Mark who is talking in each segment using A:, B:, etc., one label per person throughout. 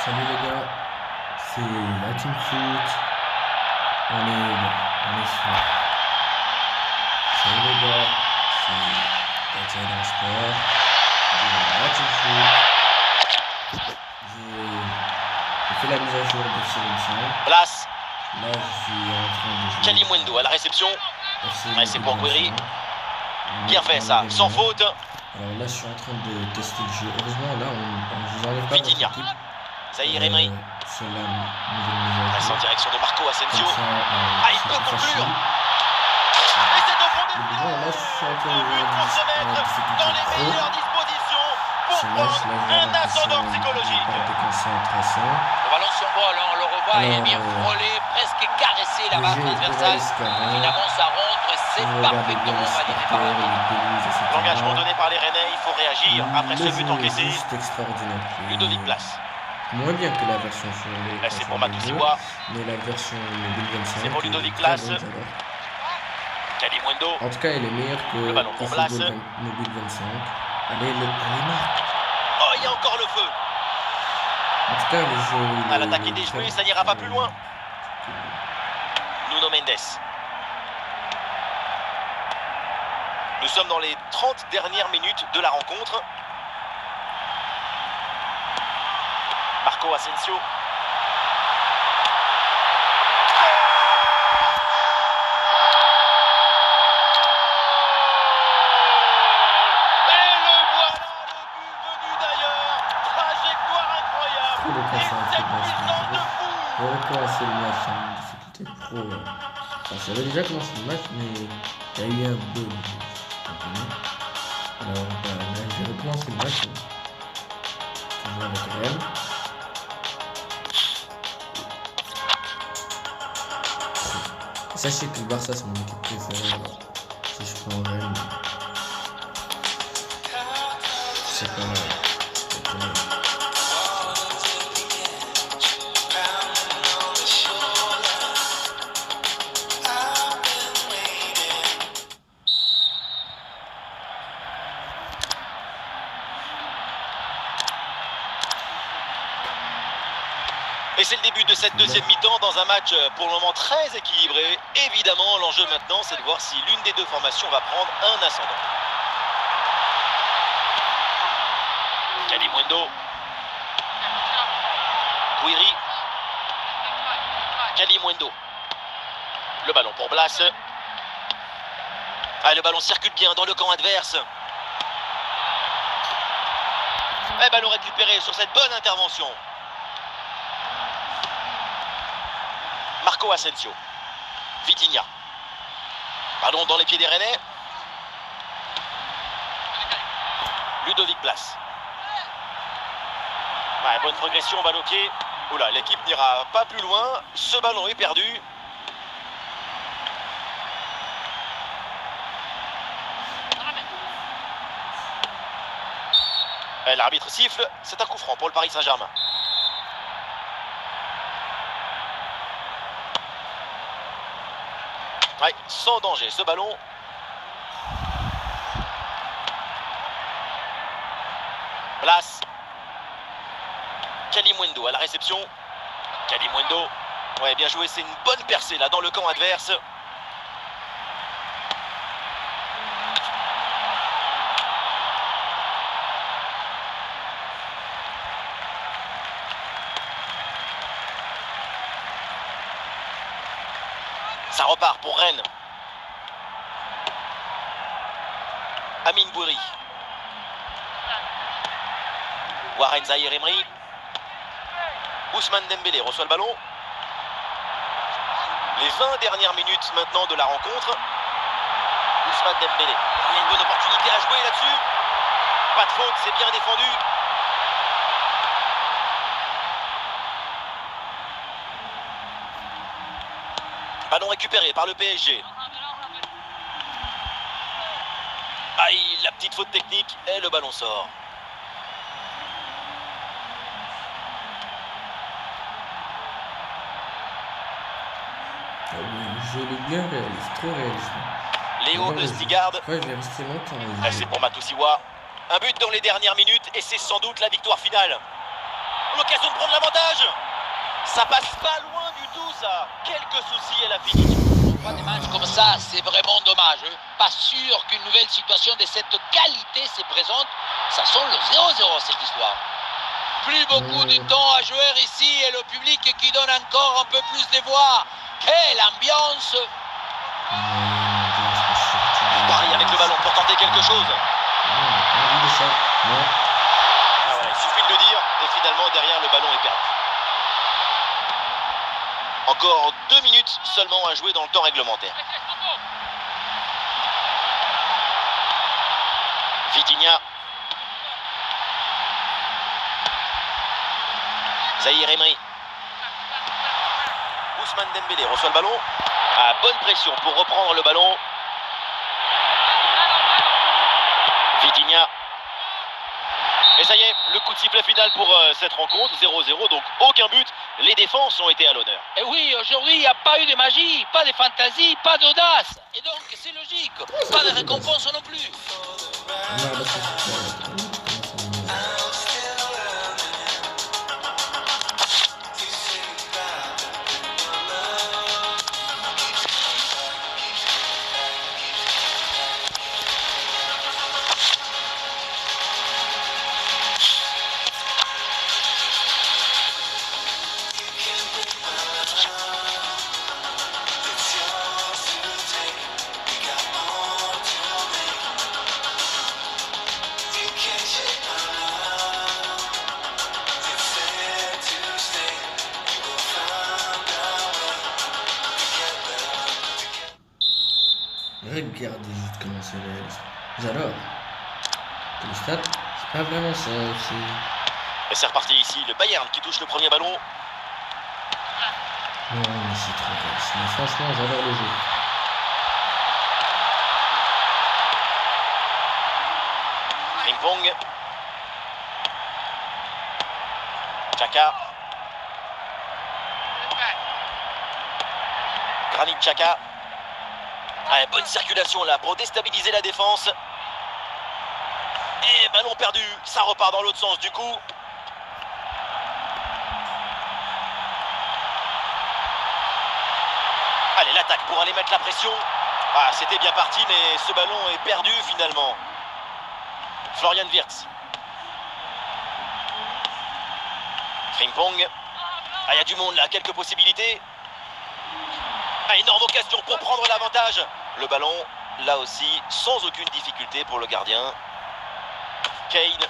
A: Salut les gars, c'est la Team Foot. On est sur. Salut les gars, c'est Etienne Sport de la Team Foot. J'ai fait la mise à jour de cette émission.
B: Place.
A: Là, je suis en train de jouer.
B: Kalimundo à la réception. C'est pour Guiri. Bien fait ça, sans faute.
A: Alors là, je suis en train de tester le jeu. Heureusement, là, on vous enlève pas votre
B: Vitinha.
A: équipe.
B: Zahir Emery.
A: C'est la nouvelle mise à
B: Passe en
A: jour.
B: direction de Marco Asensio.
A: Comme ça,
B: Il
A: c'est
B: peut
A: plus
B: conclure.
A: facile.
B: Et c'est au fond des
A: Mais
B: pieds.
A: bon, là, je suis en train de jouer
B: Pour se mettre dans les
A: difficulté
B: meilleures dispositions pour
A: Ce match, là,
B: prendre
A: j'ai
B: un
A: l'impression
B: ascendant
A: de
B: psychologique.
A: perte de concentration.
C: Le ballon survole, on le revoit, il est bien
A: Alors,
C: frôlé, presque caressé la
A: Le
C: barre
A: jeu est
C: transversale.
A: Escarin.
C: Finalement, ça rentre, c'est
A: Vous regardez bien
C: parfaitement
A: les
C: validé par
A: supporters, les
C: l'arbitre.
A: pelouses, etc.
B: L'engagement donné par les Rennais, il faut réagir après
A: Le
B: ce but
A: jeu est
B: encaissé.
A: juste extraordinaire.
B: Ludovic Place.
A: Moins bien que la version sur les
B: Et c'est pour
A: consoles de jeu,
B: Matusiwa.
A: mais la version mobile 25
B: C'est pour
A: est
B: Ludovic
A: très
B: Place.
A: bonne, j'adore.
B: Kalimundo.
A: En tout cas, elle est meilleure que
B: Le ballon pour Blas.
A: eFootball mobile 25. Allez, marque.
B: Oh, il y a encore le feu.
A: En tout cas, le jeu.
B: À l'attaque est déjouée, ça n'ira pas plus loin. Nuno Mendes. Nous sommes dans les 30 dernières minutes de la rencontre. Marco Asensio. Et le voilà, le but venu d'ailleurs. Trajectoire incroyable.
A: Trop de
B: Et
A: concentré
B: cette
A: dans ce
B: puissance de
A: match.
B: fou.
A: On va recommencer le match en difficulté pro. Enfin, j'avais déjà commencé le match, mais il y a eu un bug. Alors, là, j'ai recommencé le match. Toujours avec Rennes. Sachez que le Barça, c'est mon équipe préférée. Alors, si je prends Rennes, c'est pas mal.
B: Et c'est le début de cette deuxième mi-temps dans un match pour le moment très équilibré. Évidemment, l'enjeu maintenant, c'est de voir si l'une des deux formations va prendre un ascendant. Kalimundo. Guiri. Kalimundo. Le ballon pour Blas. Ah, le ballon circule bien dans le camp adverse. Et ballon récupéré sur cette bonne intervention. Marco Asensio. Vitinha. Ballon dans les pieds des Rennais. Ludovic Place. Ouais, bonne progression, balle au pied. Oula, l'équipe n'ira pas plus loin. Ce ballon est perdu. Et l'arbitre siffle. C'est un coup franc pour le Paris Saint-Germain. Ouais, sans danger ce ballon. Place. Kalimundo à la réception. Kalimundo. Ouais, bien joué, c'est une bonne percée là dans le camp adverse. Ça repart pour Rennes. Amine Bouiri. Warren Zahir Emery. Ousmane Dembélé reçoit le ballon. Les 20 dernières minutes maintenant de la rencontre. Ousmane Dembélé. Il y a une bonne opportunité à jouer là-dessus. Pas de faute, c'est bien défendu. Ballon récupéré par le PSG. Aïe, la petite faute technique et le ballon sort.
A: Je l'ai bien réaliste, trop réaliste.
B: Léo Østigard.
A: Ouais, j'ai resté longtemps.
B: C'est pour Matusiwa. Un but dans les dernières minutes et c'est sans doute la victoire finale. L'occasion de prendre l'avantage. Ça passe pas loin du tout, ça. Quelques soucis à la finition.
C: Pas des matchs comme ça, c'est vraiment dommage. Pas sûr qu'une nouvelle situation de cette qualité se présente. Ça sent le 0-0 cette histoire. Plus beaucoup de temps à jouer ici et le public qui donne encore un peu plus de voix. Quelle ambiance!
B: Paris avec le ballon pour tenter quelque chose.
A: Non.
B: Ah voilà, il suffit de le dire et finalement derrière le ballon est perdu. Encore 2 minutes seulement à jouer dans le temps réglementaire. Vitinha. Zahir Emery. Ousmane Dembélé reçoit le ballon. À bonne pression pour reprendre le ballon. Vitinha. Et ça y est, le coup de sifflet final pour cette rencontre, 0-0, donc aucun but. Les défenses ont été à l'honneur.
C: Et oui, aujourd'hui, il n'y a pas eu de magie, pas de fantaisie, pas d'audace. Et donc, c'est logique, pas de récompense non plus.
A: Regardez juste comment c'est réaliste. J'adore. Le stade, c'est pas vraiment ça.
B: Et c'est reparti ici, le Bayern qui touche le premier ballon.
A: Non, mais c'est trop réaliste. Mais franchement, j'adore le jeu.
B: Frimpong. Xhaka. Granit Xhaka. Ah, bonne circulation là pour déstabiliser la défense. Et ballon perdu, ça repart dans l'autre sens du coup. Allez, l'attaque pour aller mettre la pression. Ah, c'était bien parti, mais ce ballon est perdu finalement. Florian Wirtz. Frimpong. Ah, il y a du monde là, quelques possibilités. Ah, énorme occasion pour prendre l'avantage. Le ballon, là aussi, sans aucune difficulté pour le gardien. Kane.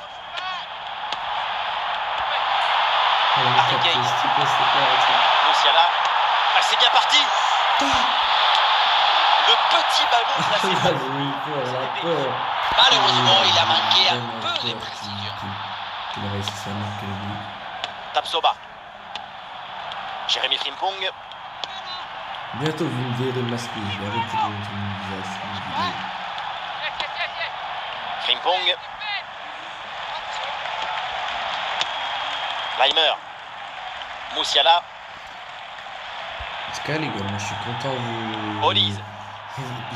B: Harry Kane. Musiala. Ah, c'est bien parti. Le petit ballon placé.
C: Malheureusement, il a manqué un peu de précision.
B: Tapsoba. Jérémy Frimpong.
A: Bientôt vous me verrez masqué, je vais arrêter de mon visage.
B: Frimpong. Leimer. Musiala.
A: En tout cas les gars, moi je suis content vous...
B: Olise.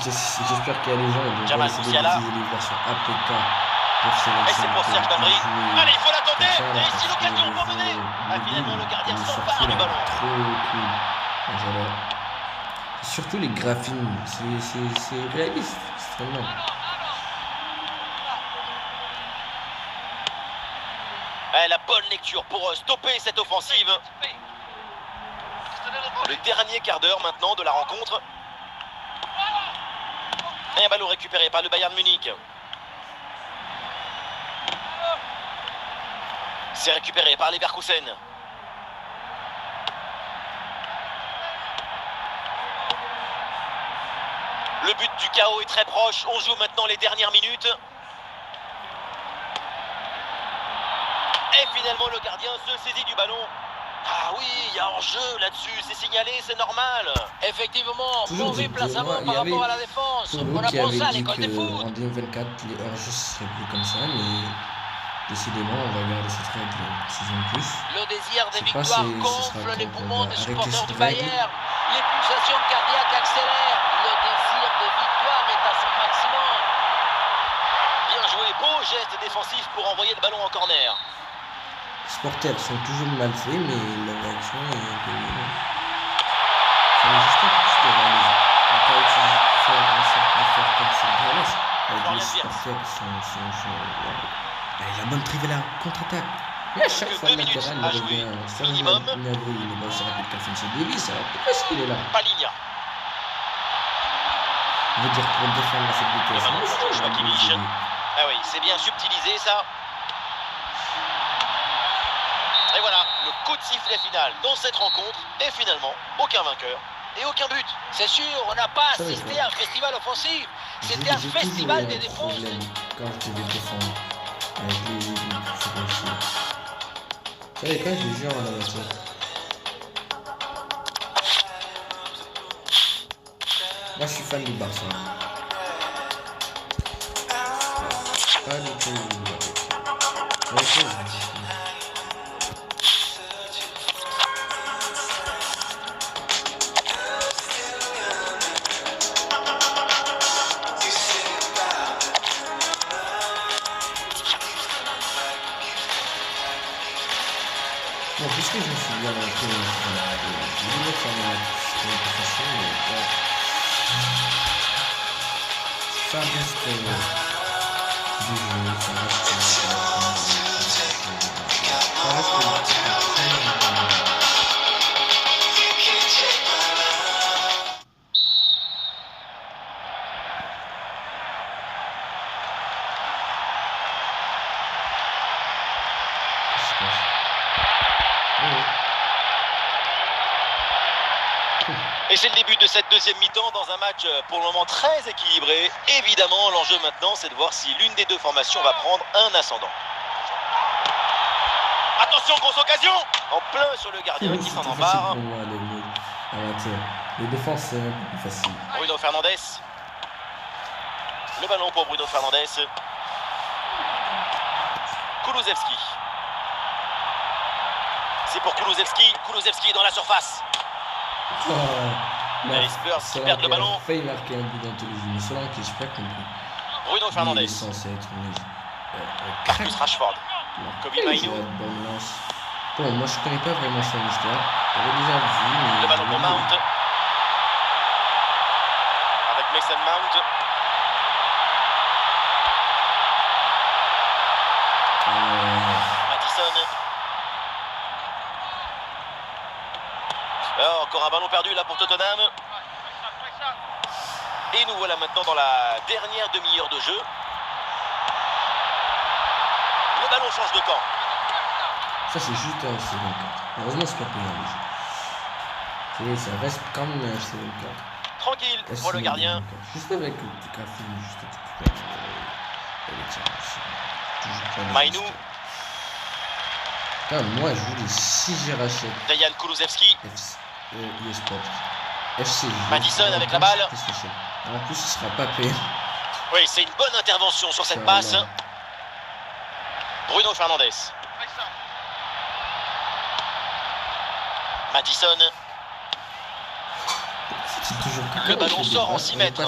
A: J'espère qu'il y a des gens qui vont
B: Jamal
A: essayer
B: Musiala.
A: d'utiliser les versions APK pour
B: Et
A: sélectionner
B: c'est pour Serge Gnabry. Allez, il faut la tenter.
A: comme ça,
B: Et ici l'occasion pour mener. Ah, finalement le gardien s'empare du ballon.
A: Trop cool. J'adore. Surtout les graphismes, c'est réaliste, extrêmement.
B: La bonne lecture pour stopper cette offensive. Le dernier quart d'heure maintenant de la rencontre. Et un ballon récupéré par le Bayern Munich. C'est récupéré par Leverkusen. Le but du chaos est très proche. On joue maintenant les dernières minutes. Et finalement, le gardien se saisit du ballon. Ah oui, il y a hors-jeu là-dessus. C'est signalé, c'est normal.
C: Effectivement,
A: Toujours
C: mauvais
A: dit,
C: placement
A: pour moi,
C: par
A: il y avait
C: rapport à la défense.
A: Pour
C: On
A: vous qui
C: apprend
A: avez
C: ça à
A: dit
C: l'école de foot.
A: qu'en 2024, les hors-jeux seraient plus comme ça, mais décidément, on va garder cette règle une saison de plus.
C: Le désir de
A: Je sais pas
C: victoire
A: si ce
C: gonfle
A: sera
C: les
A: quand on
C: poumons
A: va
C: des
A: arrêter
C: supporters
A: cette
C: du
A: règle.
C: Bayern. Les pulsations cardiaques accélèrent. Le désir de victoire est à son maximum.
B: Bien joué, beau geste défensif pour envoyer le ballon en corner.
A: supporters sont toujours mal faits, mais leur réaction est un peu mieux. Ça n'existe pas plus de réalisme. On n'a pas utilisé faire en sorte de faire comme ça avec les supporters qui sont voilà. Allez, la bonne trivela, contre-attaque. Et à chaque fois, le latéral il revient
B: minimum.
A: Il est bon, ça rappelle qu'Alphonso Davies, ça rappelle parce qu'il est là.
B: Paligna.
A: Je veux dire, pour défendre à cette vitesse.
B: Et maintenant, Joshua Kimmich. Ah oui, c'est bien subtilisé ça. Et voilà, le coup de sifflet final dans cette rencontre. Et finalement, aucun vainqueur et aucun but.
C: C'est sûr, on n'a pas assisté à un festival offensif. C'était un festival de défense.
A: Quand je devais défendre avec les c'est possible. Vous savez quoi, je jure en amateur. Moi je suis fan du Barça. Pas du tout. Bon, puisque je me suis bien rentré, je voulais faire une façon, mais ça reste du jeu, ça reste
B: Et c'est le début de cette deuxième mi-temps dans un match pour le moment très équilibré. Évidemment, l'enjeu maintenant, c'est de voir si l'une des deux formations va prendre un ascendant. Attention, grosse occasion! En plein sur le gardien qui s'en empare.
A: Les défenses, c'est un peu plus facile.
B: Bruno Fernandes. Le ballon pour Bruno Fernandes. Kulusevski. C'est pour Kulusevski. Kulusevski est dans la surface. Les Spurs qui perdent le ballon.
A: Il a failli marquer un but d'anthologie, mais selon qui je n'ai pas compris.
B: Bruno Fernandes.
A: Il est censé être
B: Marcus Rashford. Kobe Mainoo.
A: Bon, moi je connais pas vraiment son histoire. J'avais déjà vu, mais...
B: Le ballon pour Mount. Avec Mason Mount. Maddison. Alors, encore un ballon perdu là pour Tottenham. Et nous voilà maintenant dans la dernière demi-heure de jeu. Le ballon change de camp.
A: Ça c'est juste un second 4. Heureusement c'est pas payant les jeux. Ça reste quand même un second 4.
B: Tranquille pour le gardien.
A: Juste avec le petit graphisme, juste un petit peu.
B: Mainoo.
A: Moi je voulais si j'ai racheté.
B: Dejan Kulusevski.
A: eSport. FC.
B: Maddison avec la balle.
A: En plus il sera pas payé.
B: Oui, c'est une bonne intervention sur cette passe. Bruno Fernandes. Maddison. Le ballon sort en 6 mètres.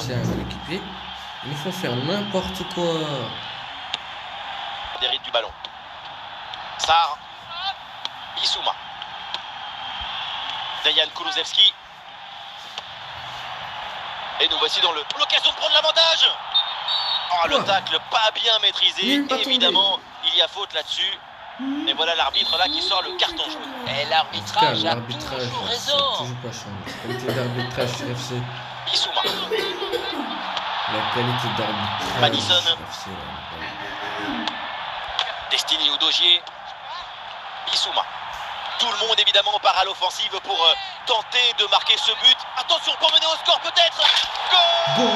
A: Il faut faire n'importe quoi.
B: L'hérite du ballon. Sarr. Bissouma. Dejan Kulusevski. Et nous voici dans l'occasion de prendre l'avantage. Oh, le tacle pas bien maîtrisé. Évidemment, il y a faute là-dessus. Et voilà l'arbitre là qui sort le carton jaune.
C: Et l'arbitrage a toujours raison.
A: Toujours pas changé. Qualité d'arbitrage sur FC.
B: Bissouma.
A: La qualité d'arbitrage.
B: Maddison. Destiny Udogie. Bissouma. Tout le monde évidemment part à l'offensive pour tenter de marquer ce but. Attention pour mener au score peut-être. Goal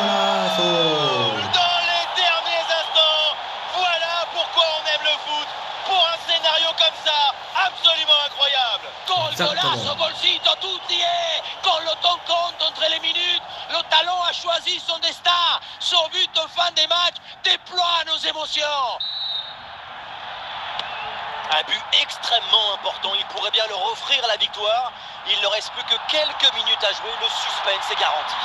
B: dans les derniers instants. Voilà pourquoi on aime le foot. Pour un scénario comme ça, absolument incroyable.
C: Golazo, golcito, tutti est. Quand le temps compte entre les minutes, le talon a choisi son destin. Son but en fin des matchs déploie nos émotions.
B: Un but extrêmement important, il pourrait bien leur offrir la victoire. Il ne reste plus que quelques minutes à jouer, le suspense est garanti.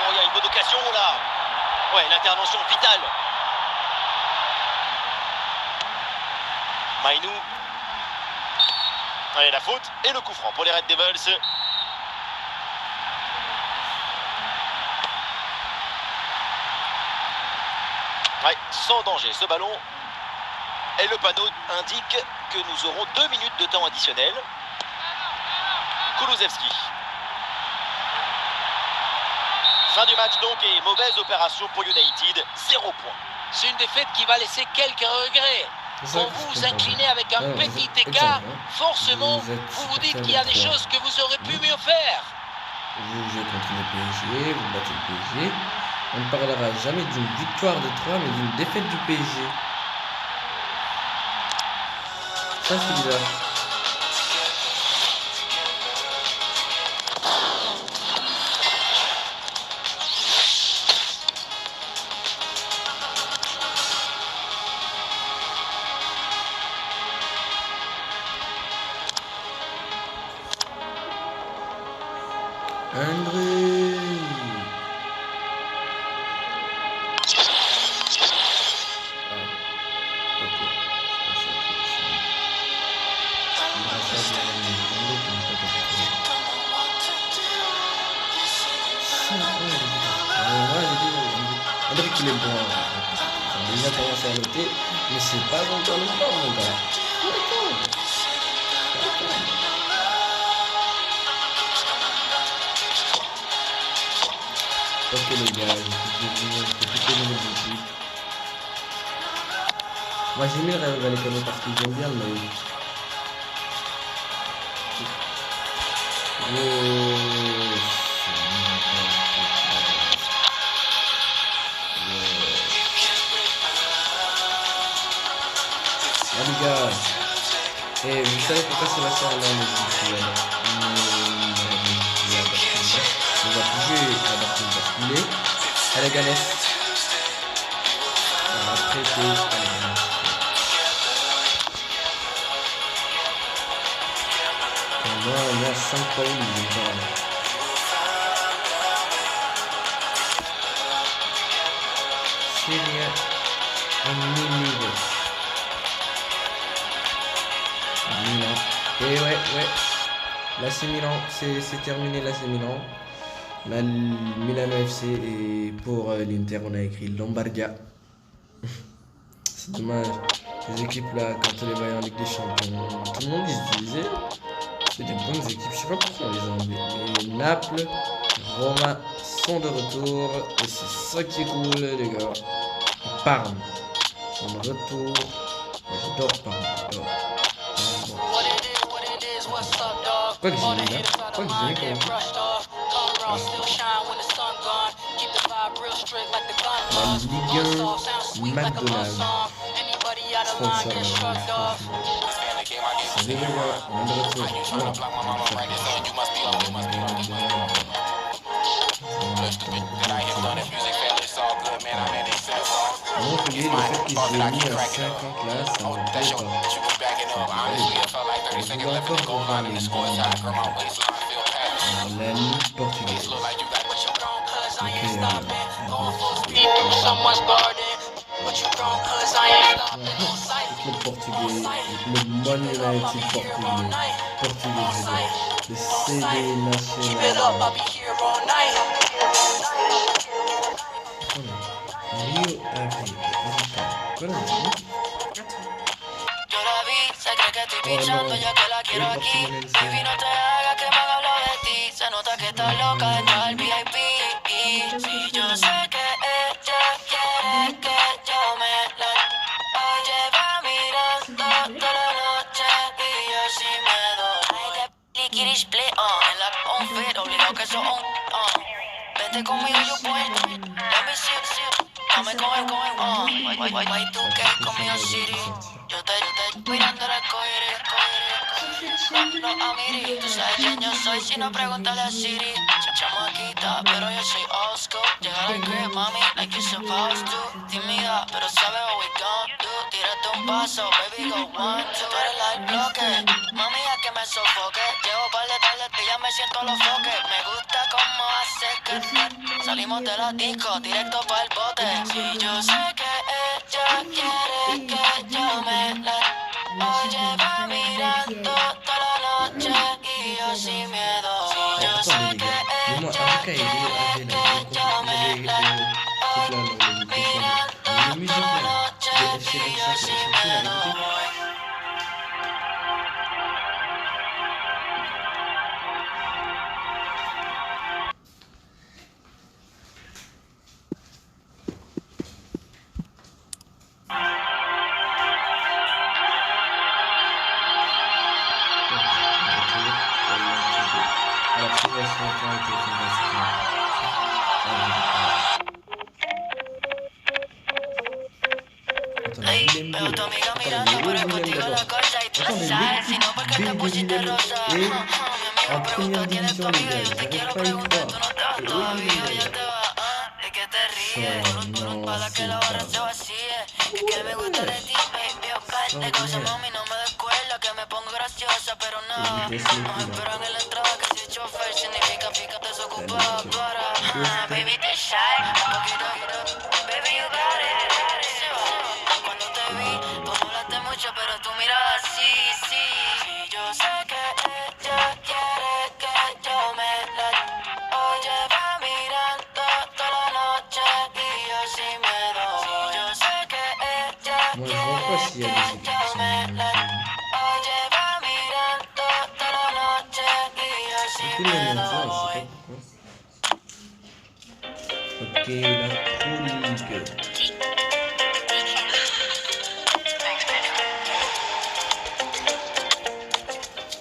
B: Oh, il y a une bonne occasion là. Ouais, l'intervention vitale. Mainou. Allez, la faute et le coup franc pour les Red Devils. Ouais, sans danger ce ballon. Et le panneau indique que nous aurons 2 minutes de temps additionnel. Kulusevski. Fin du match donc et mauvaise opération pour United, 0 point.
C: C'est une défaite qui va laisser quelques regrets. Quand vous vous inclinez avec un petit écart, forcément, vous vous dites qu'il y a des choses que vous aurez pu mieux faire.
A: Vous jouez contre le PSG, vous battez le PSG. On ne parlera jamais d'une victoire de 3, mais d'une défaite du PSG. Ça, c'est bizarre. André. André qu'il est bon. On a déjà commencé à noter, mais c'est pas encore le temps, mon gars. Ok les gars, j'ai toutes les nouvelles équipes. Moi j'ai mis le Rayo Vallecano parce qu'ils aiment bien le maillot. Ah les gars, et vous savez pourquoi c'est la soirée là, on va jouer à Dortmund parce qu'il est à la galette. Après c'est à la galette. Moi, il y a 5 points, ils vont pas. Serie A niveau. Milan. Et ouais. L'AC Milan, c'est terminé l'AC Milan. La Milano FC et pour l'Inter on a écrit Lombardia. C'est dommage, ces équipes là quand on les voyait en Ligue des Champions, tout le monde se disait c'est des bonnes équipes, je sais pas pourquoi on les a enlevées. Mais Naples, Roma sont de retour et c'est ça qui est cool les gars. Parme sont de retour, j'adore Parme, j'adore. Quoi que j'ai mis là, quoi que j'ai mis quand même. La Ligue 1 McDonald's sponsor c'est des gars, on est de retour. Montpellier, le fait qu'ils aient mis à 50 là, ça me plaît pas. Je dois encore revoir les la Ligue portugaise. Le portugais, le Man United portugais, le CD national. Rio Ave, quoi là?
D: Se cree que estoy pinchando ya que la quiero aquí. Baby, no te hagas que me hablo de ti. Se nota que estás loca detrás del VIP. Si yo sé que ella quiere que yo me la lleve mirando toda la noche y yo sí me doy. Liquid split en la confit, obligado que son vente conmigo, yo puedo. Let me see. Dame coger, Guay, tú que conmigo, Siri. Yo te mirando el arcoíris. No, Amiri, tú sabes quién yo soy, si no pregúntale a Siri. Chamaquita, pero yo soy old school. Llegar al crib, mami, like you supposed to. Tímida, pero sabe what we gon' do. Tírate un paso, baby, go 1, 2. Tú eres la del bloque, mami, a que me sofoque. Llevo par de tardes que ya me siento los foques. Me gusta cómo hace que salimos de la disco, directo para el bote. Si yo sé que ella quiere que yo me la
A: après, il avait la musique là, de FC 25, c'est cool à écouter. Alors, c'est la
D: Ey, veo tu amiga mirando, pero contigo la cosa y trazar. Si no, porque te pusiste rosa. Mi amigo preguntó quién es tu amiga. Yo te quiero preguntar, tú no te vas todavía. Ya te vas, ¿de qué te ríes? Turun para que la barra se vacíe. Es que me gusta de ti, baby. Aparte cosas, mami, no me descuela. Que me pongo graciosa, pero no. Nos esperan en la entrada que si chofer significa pica desocupada para. Baby, te shy. Un poquito, baby, you got it. Cuando te vi, tú no hablaste mucho, pero tú mirabas así, sí. Y yo sé que ella quiere que yo me la oye, va mirando toda la noche y yo sí me doy. Y yo sé que ella quiere que yo me la oye, va mirando toda la noche y yo sí me doy.
A: Ok, la chronique.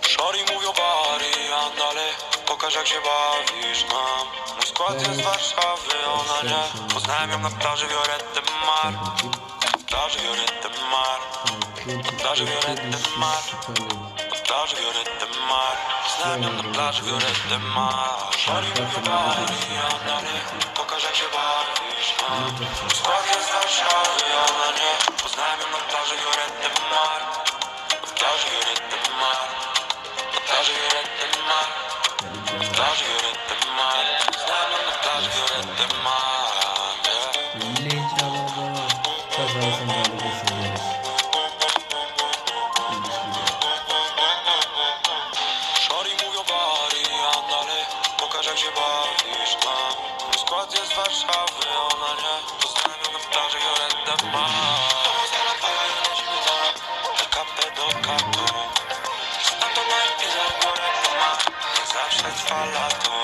E: Shorty, move your body, andale, pokaż jak się bawisz nam. Mój skład jest z Warszawy, ona nie. Poznałem ją na plaży Violette Mar. Plaży Violette Mar. Plaży Violette Mar. Plaży Violette Mar. Poznałem ją na plaży Violette Mar. Shorty, move your body, andale, pokaż jak się bawisz nam. Mój skład jest z Warszawy, ona nie. Poznałem ją na plaży Violette Mar. Plaży Violette Mar. Plaży Violette Mar. Plaży Violette Mar. Znam ją na plaży Violette Mar. Shorty, move your body, andale, pokaż jak się bawisz tam. Mój skład jest z Warszawy, ona nie. Poznałem ją na plaży Violette Mar. Pomoc na pala i lecimy tam. El Cape do Cato. Stąd najpierw zabiorę to ma. Jak zawsze trwa lato.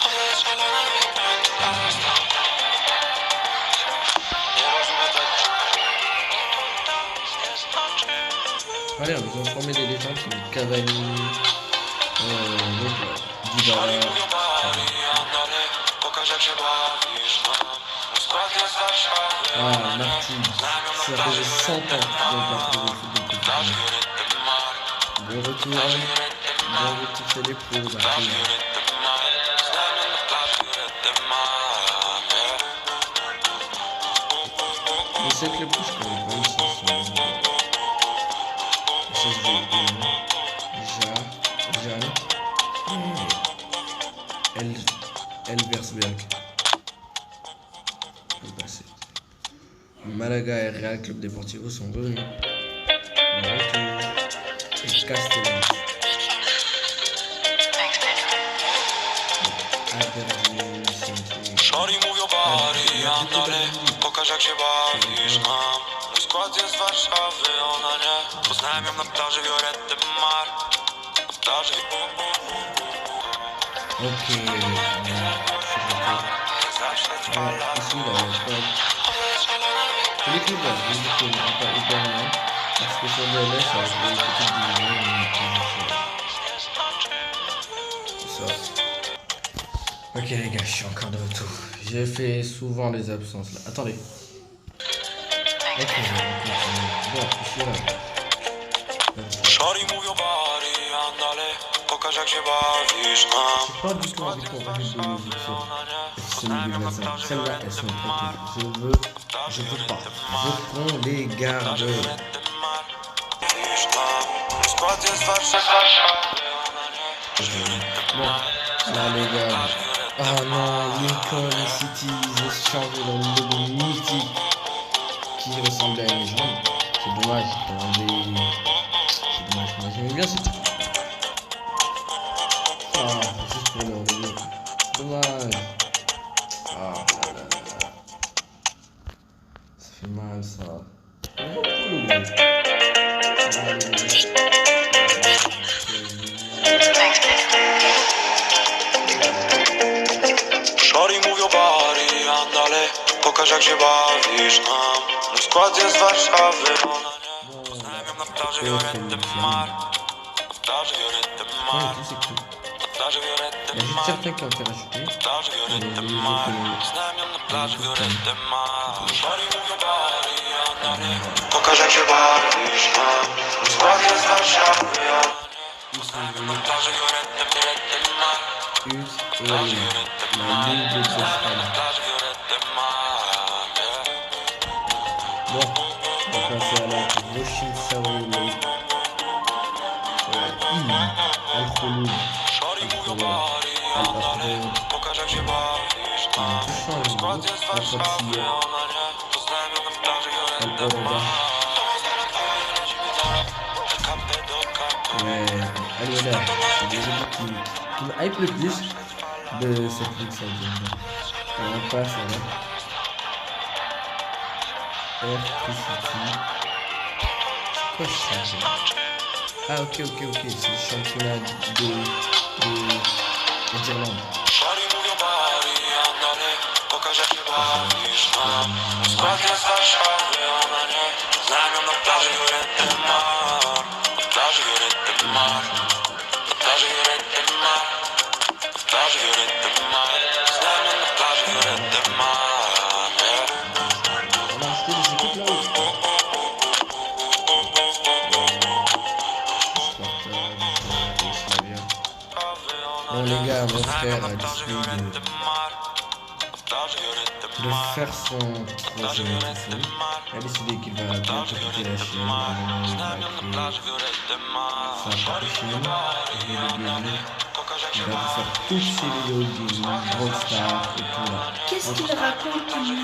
E: Ona jest szalona i będzie prosto. Nie możemy tak.
A: Allez, on va former des légendes comme Cavani, Dybala. Ah, Martin, ça faisait 100 ans qu'il n'a pas trouvé le football. Bon retour chez les pros, Martin. Mais c'est que le plus, je connais pas ici. Elversberg. Malaga et Real Club Deportivo sont revenus. Et Castellón.
E: Shorty, move your body, andale, pokaż jak się bawisz nam. Mój skład jest z Warszawy, ona nie. Poznałem ją na plaży Violette Mar. Na plaży
A: Ok, ici là, tous les clubs là, je dis qu'ils n'ont pas hyper loin, parce que sur le LS, ça va être une petite division, ça. Ok les gars, je suis encore de retour. J'ai fait souvent les absences là. Attendez. Ok, je vais continuer. Bon, ici là.
E: Shorty, move your body, andale, pokaż jak się bawisz nam.
A: J'ai pas du tout envie qu'on rajoute de musique sur ce niveau 25. Celles-là, elles sont trop cool. Je veux pas. Je veux qu'on les garde. Bon, là les gars. Ah non, Lincoln City, ils ont changé leur logo mythique qui ressemblait à une jambe. C'est dommage, pour enlever. C'est dommage, moi j'aimais bien cette. Ah, juste pour leur logo. dommage. Ah là là là là. Ça fait mal ça.
E: Shorty, move your body, andale. Pokaż jak się bawisz nam. Mój skład jest z Warszawy. Znajmią na plaży Violetty Mar. Na plaży Violetty Mar. Na plaży Violetty
A: Il y a juste
E: Mar.
A: certains qui ont été rachetés.
E: Na plaży Violetty Mar. Znajmią na plaży Violetty Mar. Shorty, move your body, andale. Pokaż jak się bawisz nam. Mój skład jest z Warszawy. Znajmią na plaży Violetty Mar.
A: Us et la ligue de Toscane. Bon, on va passer à la Roshin Saoui Lake. Al-Khouloud. Al-Afroud. Al-Fatiyah. Al-Orba. Ouais, Al-Wada. C'est des équipes qui me hype le plus de cette ligue saoudienne. On passe à la RPCT. C'est quoi ça? Ah ok, c'est le championnat d'Irlande. On a acheté des équipes là ou pas? Bon les gars, mon frère a décidé de faire son projet de fou. Il a décidé qu'il va bientôt quitter la Chine. Il va créer sa propre chaîne, vidéo gaming. Il va vous faire toutes ses vidéos gaming, Rockstar et tout là.
F: Qu'est-ce qu'il raconte lui?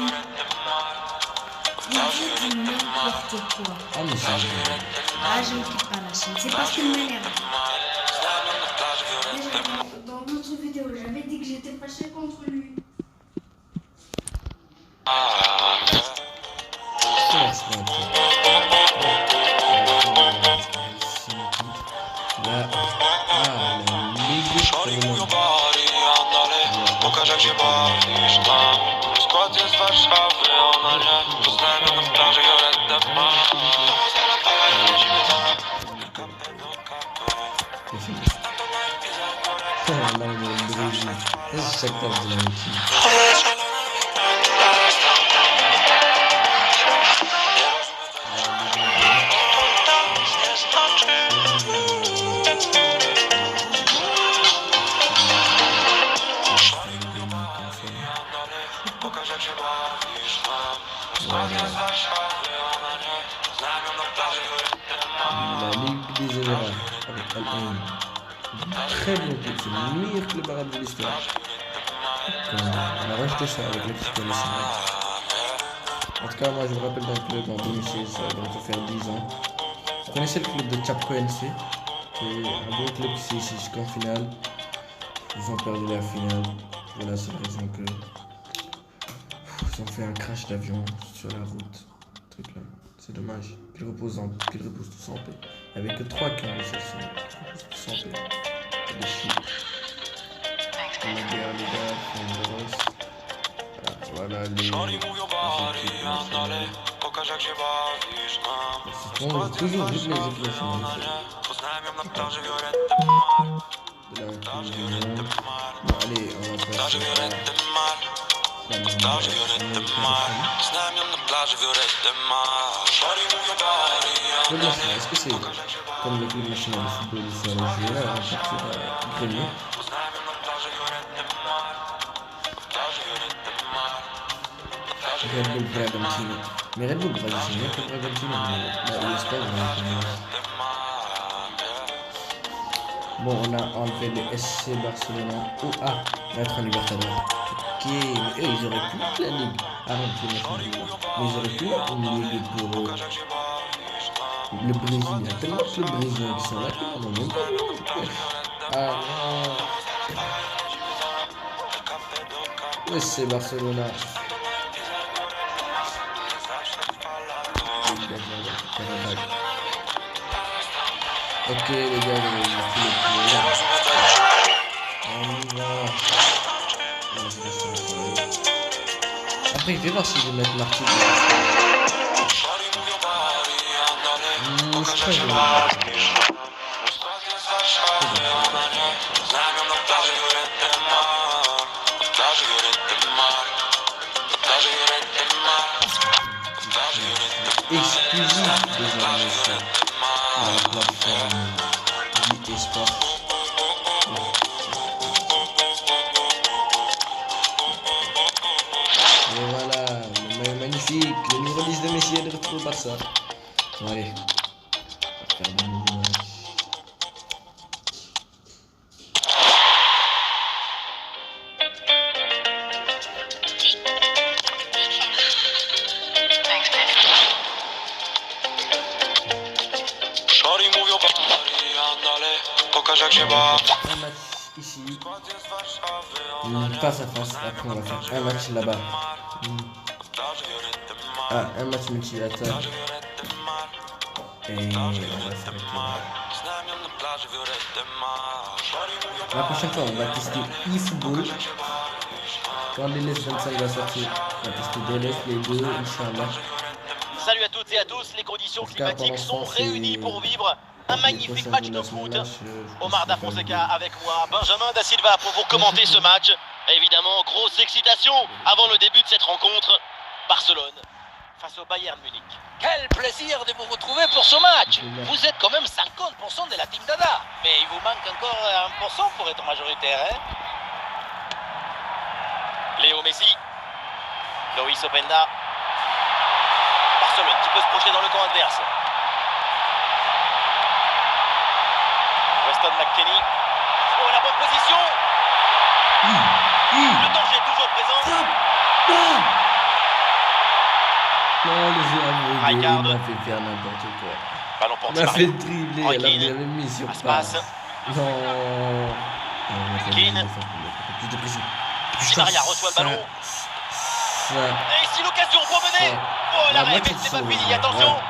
F: Il dit du n'importe quoi.
A: Ah mais c'est vrai.
F: Ah, je ne quitte pas la chaîne. C'est parce qu'il m'énerve. Déjà, dans notre vidéo, j'avais dit que j'étais fâché contre lui.
E: Pokaż jak się bawisz tam. Skład jest z Warszawy, ona nie. Poznajmy na plaży Violetty Mar.
A: C'est chaque fois de la routine.
E: Pokaż jak się bawisz tam. Skład jest z Warszawy, ona nie. Znajmią na plaży Violetty Mar.
A: La Ligue des Émirats avec Al-Ain. Très bon club, c'est le meilleur club arabe de l'histoire. On a racheté ça avec l'équipe nationale. En tout cas, moi je me rappelle d'un club en 2016, ça va bientôt faire 10 ans. Vous connaissez le club de Chapco NC? C'est un bon club qui s'est ici jusqu'en finale. Ils ont perdu la finale. Voilà, c'est la raison que ils ont fait un crash d'avion sur la route. Truc là. C'est dommage. Qu'ils reposent tous en paix. Il n'y avait que 3 qui ont réussi à se reposer tous en paix. C'est des chiens. On a guerre, les gars, Fonderos. Voilà les
E: Pokaż jak się bawisz nam.
A: C'est bon, toujours juste les équipes nationales.
E: Poznajmy na plaży Violetty Mar.
A: De la Coupe du Monde. Bon, allez, on va
E: Plaży
A: passer
E: Violetty Mar.
A: à la
E: Plaży Violetty Mar. Poznajmy na plaży Violetty Mar. Shorty, move your body,
A: Je vois ça. Est-ce que c'est comme le club national de football ici à l'Algérie, à partir à Grenier?
E: poznajmy na plaży Violetty Mar. Plaży Violetty Mar.
A: Red Bull Bragantino. Mais Red Bull Bragantino, c'est Bragantino. Bah, il espère, bon, on a enlevé le SC Barcelona. Oh, ah, mettre en Libertadores. Ok, mais eux, ils auraient pu mettre la ligue. Ah non, c'est national. Mais ils auraient pu mettre une ligue pour le Brésil. Il y a tellement de clubs brésiliens qui sont là qu'ils n'en ont même pas. Ah non. c'est Barcelona. Ok les gars, on y va. Après je vais voir si je vais mettre l'article. Je crois que je vais mettre exclusif désormais sur la plateforme e-sport. Et voilà, le maillot magnifique, le numéro 10 de Messi est de retour au Barça. Bon allez, on va faire un nouveau match. Un match ici, face à face, après on va faire un match là-bas. Un match multi-attaque. Et on va s'arrêter là. La prochaine fois, on va tester eFootball. Quand DLS 25 va sortir, on va tester DLS les deux, Inch'Allah.
B: Salut à toutes et à tous, les conditions climatiques sont réunies pour vivre un magnifique match de foot. Omar Da Fonseca avec moi, Benjamin Da Silva pour vous commenter ce match. Évidemment, grosse excitation avant le début de cette rencontre. Barcelone face au Bayern Munich.
C: Quel plaisir de vous retrouver pour ce match. Vous êtes quand même 50% de la team Dada. Mais il vous manque encore 1% pour être majoritaire, hein?
B: Léo Messi. Loïs Openda. Barcelone qui peut se projeter dans le camp adverse. Weston McKennie. Oh, la bonne position. Le danger est toujours présent.
A: Non, le jeu aveugle,
B: Rijkaard.
A: il m'a fait faire n'importe quoi.
B: Ballon pour
A: Il
B: Di
A: m'a fait
B: Maria.
A: dribbler
B: Roy
A: alors
B: Keane.
A: qu'il avait mis sur
B: Passe.
A: passe. Non.
B: Keane.
A: Plus de pression.
B: Di Maria reçoit le ballon.
A: Ça.
B: Et ici l'occasion pour mener.
A: Ça.
B: Oh,
A: La
B: l'arrêt,
A: moitié
B: mais
A: de
B: c'est pas
A: son
B: fini,
A: jeu,
B: attention.
A: ouais.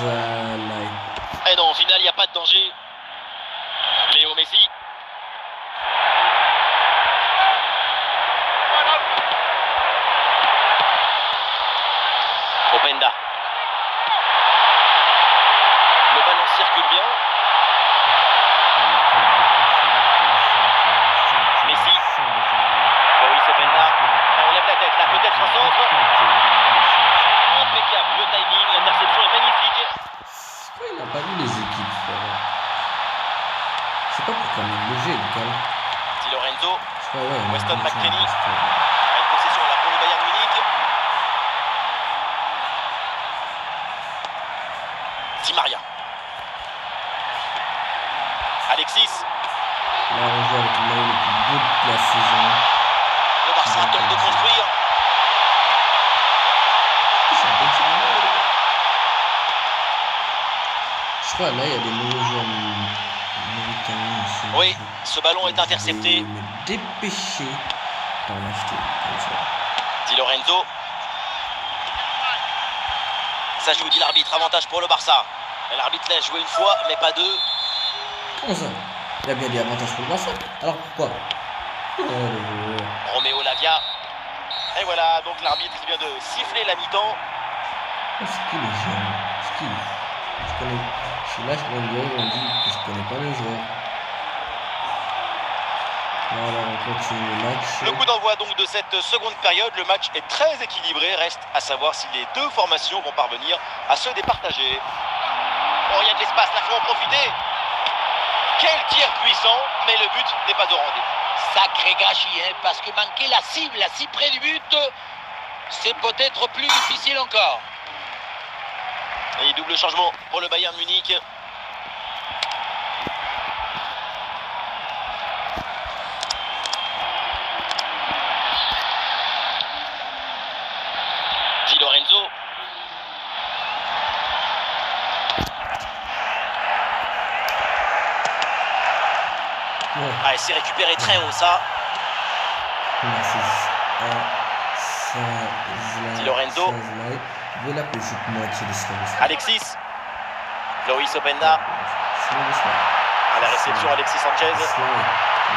A: Voilà.
B: Et non, au final, il n'y a pas de danger. Léo Messi. Openda. Le ballon circule bien. Messi. Loïs Openda. On lève la tête là, peut-être un centre. Impeccable, le timing, l'interception est magnifique.
A: Pourquoi il n'a pas vu les équipes, frère? Je sais pas pourquoi, mais le jeu est calme.
B: Di Lorenzo.
A: Je crois, ouais,
B: Weston
A: on a
B: McKennie.
A: dit ça.
B: Une possession là pour le Bayern Munich. Di Maria. Alexis.
A: Là, on joue avec le maillot le plus beau de la saison.
B: Le Barça tente de construire.
A: C'est un bon tir. Je crois là, il y a des nouveaux joueurs mauritaniens ici.
B: Oui, ce ballon est intercepté.
A: Je vais me dépêcher d'en acheter comme ça.
B: Di Lorenzo. Ça joue, dit l'arbitre. Avantage pour le Barça. Et l'arbitre laisse jouer une fois, mais pas deux.
A: Comment ça? Il a bien dit avantage pour le Barça. Alors pourquoi? Oh,
B: Roméo Lavia. Et voilà, donc l'arbitre qui vient de siffler la mi-temps.
A: ce qu'il est jeune. Ce qu'il est. Je connais. Je suis là, je connais le on dit que je connais pas les joueurs. Voilà, on continue le match.
B: Le coup d'envoi donc de cette seconde période, le match est très équilibré, reste à savoir si les deux formations vont parvenir à se départager. Oh, il y a de l'espace, là, faut en profiter. Quel tir puissant, mais le but n'est pas au rendez-vous.
C: Sacré gâchis, hein, parce que manquer la cible si près du but, c'est peut-être plus difficile encore.
B: Et double changement pour le Bayern Munich. Di Lorenzo.
A: Ouais.
B: Ah, c'est récupéré très haut ça.
A: Merci.
B: Lorenzo.
A: Slide. Ve la petite moitié de slide.
B: Alexis. Loïs Openda. À la réception, Alexis Sanchez.
A: Le slide,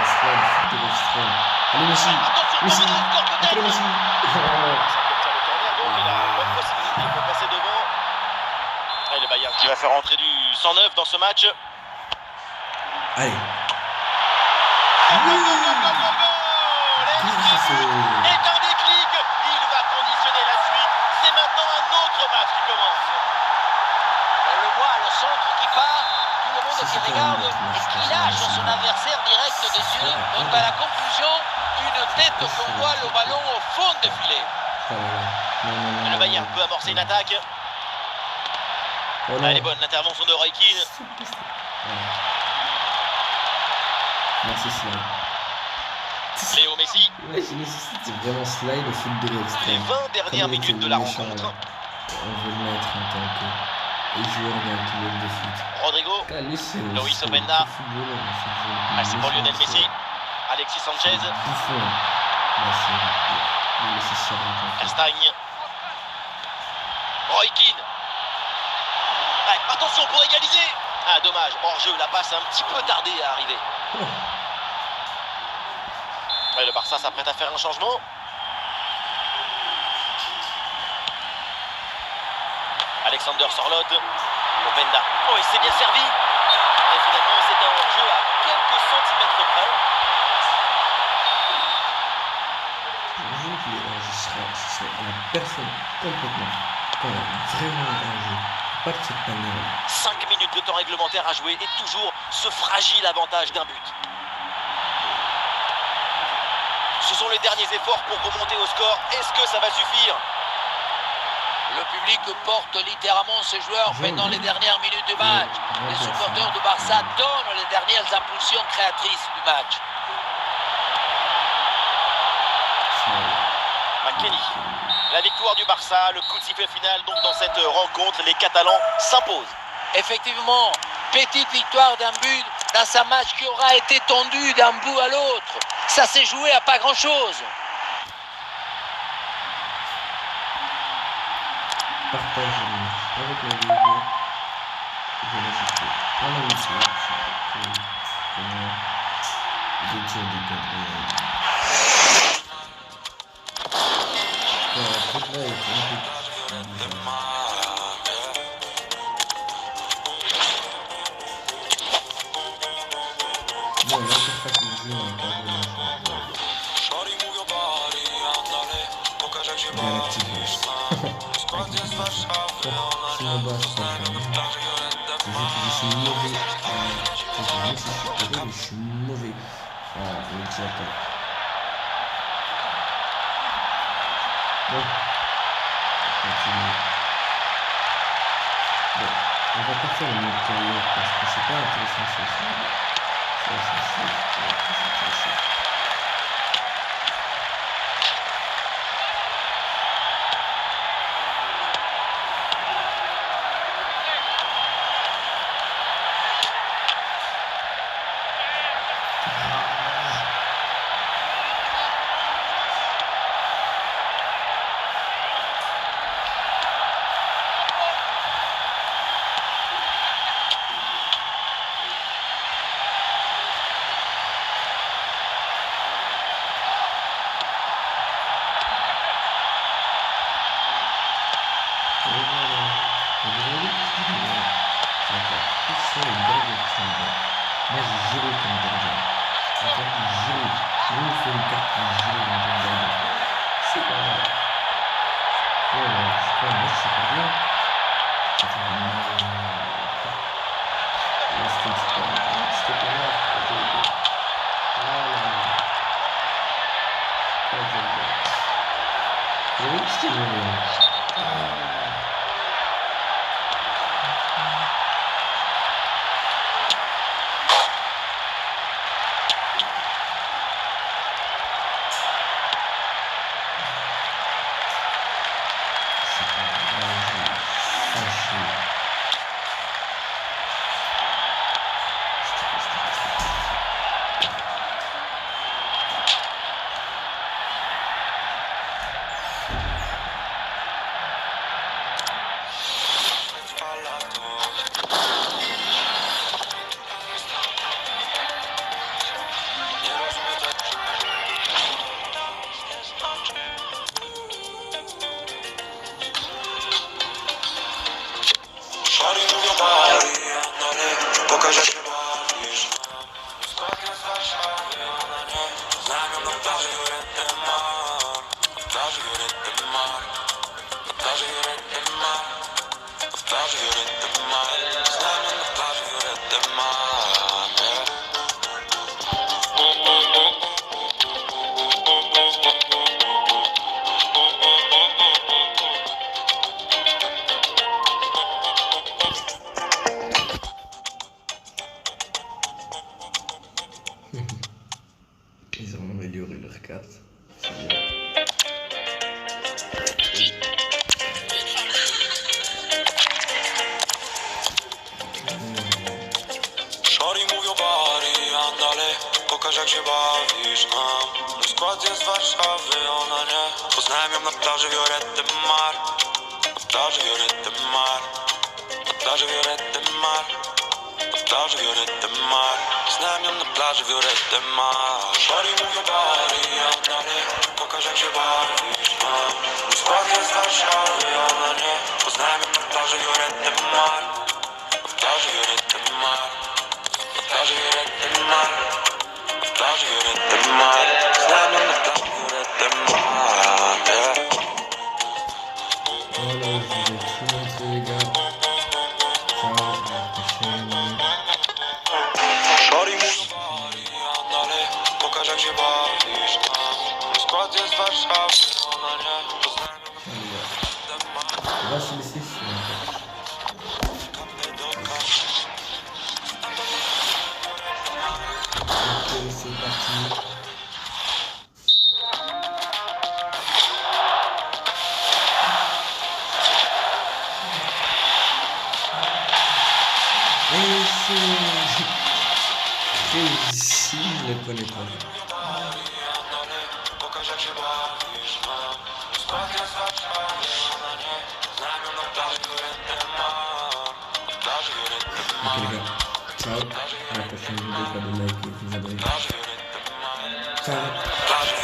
A: foot de l'extrême. Allez, Messi.
C: Attention,
A: Messi.
C: Messi, encore peut-être.
A: Après Messi.
B: Ça peut obtenir le corner, donc il a une bonne possibilité de passer devant. Et le Bayern qui va faire entrer du 109 dans ce match.
A: Allez.
B: Est un déclic. Il va conditionner la suite. C'est maintenant un autre match qui commence.
C: On le voit, le centre qui part, tout le monde qui regarde et qui lâche son adversaire direct des yeux. Donc à la conclusion, une tête qu'on voit le ballon au fond des filets.
B: Le Bayern peut amorcer une attaque. Elle est bonne, l'intervention de Roy Keane.
A: Merci slide.
B: Léo Messi.
A: Imaginez si c'était vraiment slide au foot de
B: Les
A: l'extrême.
B: 20 dernières
A: Comme
B: minutes
A: était
B: de la
A: méchant,
B: rencontre.
A: là. On veut le mettre en tant que joueur d'un club de foot.
B: Rodrigo.
A: Calice,
B: Loïs Openda. Ah, c'est pour Lionel Messi. Alexis Sanchez.
A: Bouffon. Là, c'est
B: Castagne. Roy Keane. Ah, attention pour égaliser. Ah, dommage. Hors-jeu, la passe a un petit peu tardé à arriver. Ouais, le Barça s'apprête à faire un changement. Alexander Sorloth. Openda. Oh, et c'est bien servi. Et finalement, c'est un hors-jeu à quelques centimètres près.
A: Je qu'il est enregistré, ce serait la personne complètement. Quand vraiment un jeu. Pas de cette manière.
B: 5 minutes de temps réglementaire à jouer et toujours ce fragile avantage d'un but. Ce sont les derniers efforts pour remonter au score. Est-ce que ça va suffire?
C: Le public porte littéralement ses joueurs pendant les dernières minutes du match. Les supporters du Barça donnent les dernières impulsions créatrices du match.
B: McKennie. La victoire du Barça, le coup de sifflet final donc dans cette rencontre, les Catalans s'imposent.
C: Effectivement, petite victoire d'un but dans un match qui aura été tendu d'un bout à l'autre. Ça s'est joué à pas grand-chose.
A: Partage avec la vidéo. Je vais l'ajouter à la mission. Bon, l'interface du jeu n'est pas vraiment bien activée. Si on doit se faire, je suis mauvais. Je suis mauvais. L'utilisateur. Bon. Continue. Bon, on va pas faire le mode carrière parce que c'est pas intéressant ce soir. Moi j'ai zéro comme gardien. J'ai perdu zéro. J'ai même fait une carte pour zéro dans le gardien. C'est pas grave. Voilà, c'est pas un match, c'est pas bien. C'était vraiment... Là c'était pas grave. Voilà. Vous voyez que c'était mauvais.
E: plaży Violetty Mar. Znamion na plaży Violetty Mar, yeah.
A: Ils ont amélioré leur carte. C'est bien.
E: Szori mówią bari, andale, pokaż jak się bawisz nam. Mój skład jest z Warszawy, ona nie. Poznałem ją na plaży Violetty Mar. Na plaży Violetty Mar. Na plaży Violetty Mar. Na plaży Violetty Mar. Poznałem ją na plaży Violetty Mar. Szori mówią bari, andale, pokaż jak się bawisz nam. Mój skład jest z Warszawy, ona nie. Poznałem ją na plaży Violetty Mar. Na plaży Violetty Mar. Na plaży Violetty Mar. Na plaży Violetty Mar. Znam ją na plaży Violetty Mar, yeah.
A: Voilà, je vous ai tout montré les gars. Ciao, à la prochaine.
E: Szori mówią bari, andale, pokaż jak się bawisz nam. Mój skład jest z Warszawy, ona nie. Poznałem ją na Violetty Mar.
A: On va se laisser sur la page. Ok, c'est parti. Et c'est réussi, je ne connais pas.
E: Pokaż jak się bawisz nam. Mój skład jest z Warszawy, ona nie. Znam ją na plaży Violetty Mar. Na plaży Violetty Mar.
A: Ok les gars, ciao, à la prochaine vidéo, pas de like et vous abonnez.
E: Plaży Violetty Mar.
A: Ciao.
E: Plaży